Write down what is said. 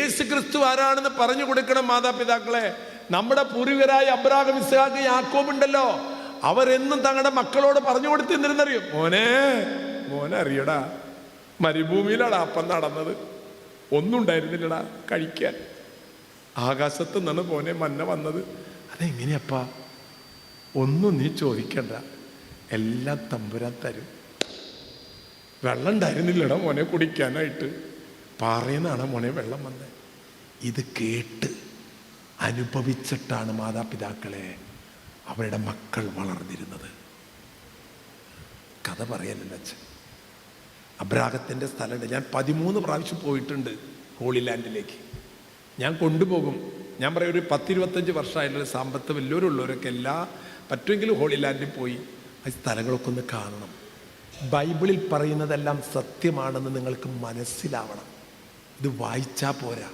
യേശു ക്രിസ്തു ആരാണെന്ന് പറഞ്ഞു കൊടുക്കണം മാതാപിതാക്കളെ. നമ്മുടെ പൂർവികരായ അബ്രാഹാം, ഇസ്ഹാക്ക്, യാക്കോബ് ഉണ്ടല്ലോ, അവരെന്നും തങ്ങളുടെ മക്കളോട് പറഞ്ഞു കൊടുത്തിരുന്നറിയോ, മോനെ അറിയടാ, മരുഭൂമിയിലാടാ അപ്പം നടന്നത്, ഒന്നും ഉണ്ടായിരുന്നില്ലടാ കഴിക്കാൻ, ആകാശത്ത് നിന്നാണ് മോനെ മന്ന വന്നത്. അതെങ്ങനെയപ്പാ? ഒന്നും നീ ചോദിക്കണ്ട, എല്ലാം തമ്പുരാൻ തരും. വെള്ളം ഉണ്ടായിരുന്നില്ലടാ മോനെ കുടിക്കാനായിട്ട്, പാറയെന്നാണ് മോനെ വെള്ളം വന്നത്. ഇത് കേട്ട് അനുഭവിച്ചിട്ടാണ് മാതാപിതാക്കളെ അവരുടെ മക്കൾ വളർന്നിരുന്നത്. കഥ പറയാനല്ല അച്ഛൻ. അബ്രാഹത്തിൻ്റെ സ്ഥലമുണ്ട്, ഞാൻ 13 പ്രാവശ്യം പോയിട്ടുണ്ട് ഹോളി ലാൻഡിലേക്ക്. ഞാൻ കൊണ്ടുപോകും. ഞാൻ പറയും, ഒരു 10-25 വർഷമായിട്ടുള്ള സാമ്പത്ത് വലിയവരുള്ളവരൊക്കെ പറ്റുമെങ്കിലും ഹോളി ലാൻഡിൽ പോയി ആ സ്ഥലങ്ങളൊക്കെ ഒന്ന് കാണണം. ബൈബിളിൽ പറയുന്നതെല്ലാം സത്യമാണെന്ന് നിങ്ങൾക്ക് മനസ്സിലാവണം. ഇത് വായിച്ചാൽ പോരാ.